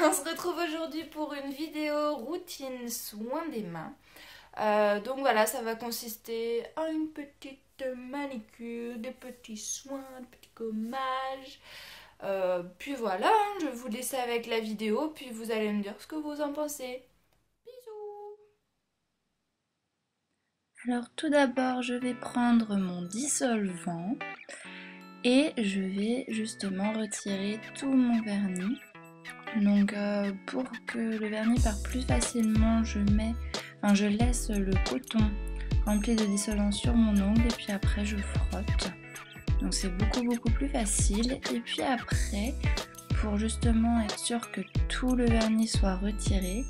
On se retrouve aujourd'hui pour une vidéo routine soin des mains. Donc voilà, ça va consister en une petite manicure, des petits soins, des petits gommages. Puis voilà, je vais vous laisser avec la vidéo, puis vous allez me dire ce que vous en pensez. Bisous! Alors tout d'abord, je vais prendre mon dissolvant et je vais justement retirer tout mon vernis. Donc pour que le vernis parte plus facilement, je laisse le coton rempli de dissolvant sur mon ongle et puis après je frotte. Donc c'est beaucoup plus facile. Et puis après, pour justement être sûr que tout le vernis soit retiré,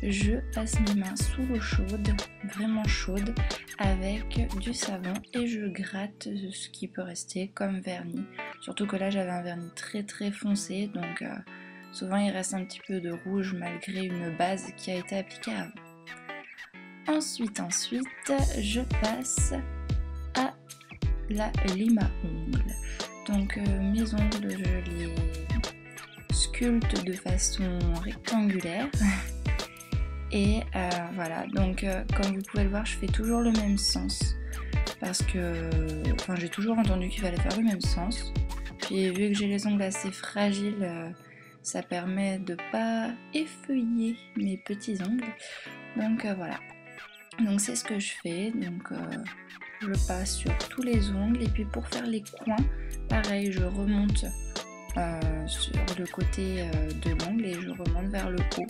je passe mes mains sous l'eau chaude, vraiment chaude, avec du savon et je gratte ce qui peut rester comme vernis. Surtout que là j'avais un vernis très foncé, donc souvent il reste un petit peu de rouge malgré une base qui a été appliquée avant. Ensuite, je passe à la lime à ongles. Donc mes ongles, je les sculpte de façon rectangulaire. Et voilà, donc comme vous pouvez le voir, je fais toujours le même sens. Parce que j'ai toujours entendu qu'il fallait faire le même sens. Puis vu que j'ai les ongles assez fragiles, ça permet de pas effeuiller mes petits ongles. Donc voilà. Donc c'est ce que je fais. Donc je passe sur tous les ongles. Et puis pour faire les coins, pareil, je remonte sur le côté de l'ongle et je remonte vers le haut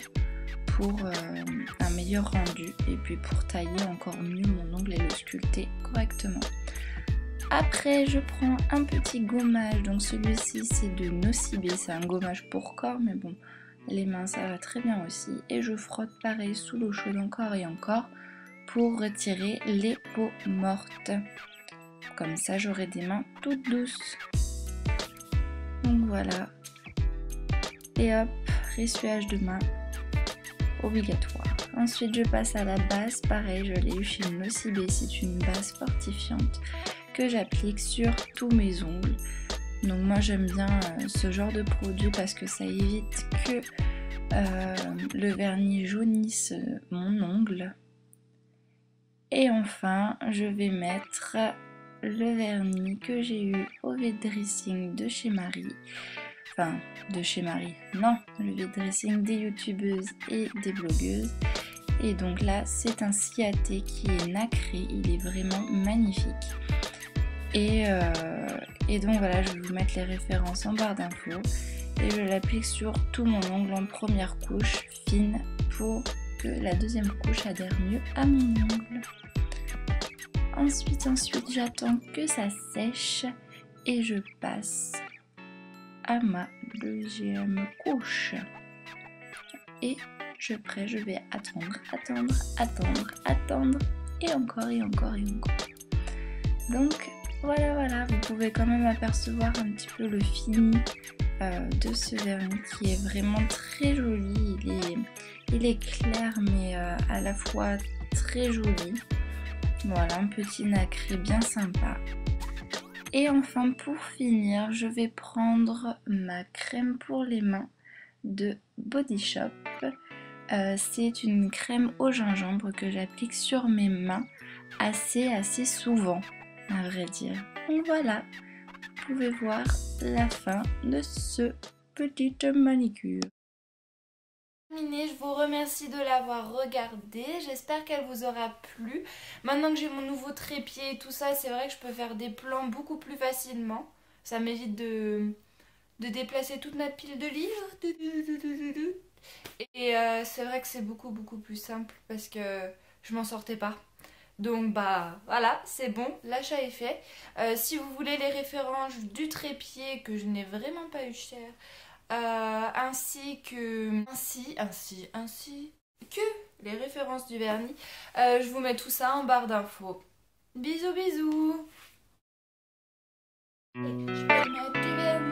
pour un meilleur rendu et puis pour tailler encore mieux mon ongle et le sculpter correctement. Après je prends un petit gommage, donc celui-ci c'est de Nocibé, c'est un gommage pour corps mais bon les mains ça va très bien aussi et je frotte pareil sous l'eau chaude encore et encore pour retirer les peaux mortes. Comme ça j'aurai des mains toutes douces. Donc voilà. Et hop, ressuyage de main obligatoire. Ensuite je passe à la base, pareil je l'ai eu chez Nocibé, c'est une base fortifiante que j'applique sur tous mes ongles. Donc moi j'aime bien ce genre de produit parce que ça évite que le vernis jaunisse mon ongle. Et enfin je vais mettre le vernis que j'ai eu au vide dressing de chez Marie. Enfin, de chez Marie, non, le vide dressing des youtubeuses et des blogueuses. Et donc là, c'est un ciaté qui est nacré, il est vraiment magnifique. Et donc voilà, je vais vous mettre les références en barre d'infos. Et je l'applique sur tout mon ongle en première couche fine pour que la deuxième couche adhère mieux à mon ongle. Ensuite, j'attends que ça sèche et je passe à ma deuxième couche. Et je vais attendre et encore. Donc voilà, vous pouvez quand même apercevoir un petit peu le fini de ce vernis qui est vraiment très joli. Il est clair mais à la fois très joli. Voilà, un petit nacré bien sympa. Et enfin pour finir, je vais prendre ma crème pour les mains de Body Shop. C'est une crème au gingembre que j'applique sur mes mains assez souvent, à vrai dire. Donc voilà, vous pouvez voir la fin de ce petit manicure. Je vous remercie de l'avoir regardé, j'espère qu'elle vous aura plu. Maintenant que j'ai mon nouveau trépied et tout ça, c'est vrai que je peux faire des plans beaucoup plus facilement. Ça m'évite de déplacer toute ma pile de livres. Et c'est vrai que c'est beaucoup plus simple parce que je m'en sortais pas. Donc bah voilà, c'est bon, l'achat est fait. Si vous voulez les références du trépied que je n'ai vraiment pas eu cher, ainsi que les références du vernis, je vous mets tout ça en barre d'infos. Bisous. Et je vais mettre du vernis.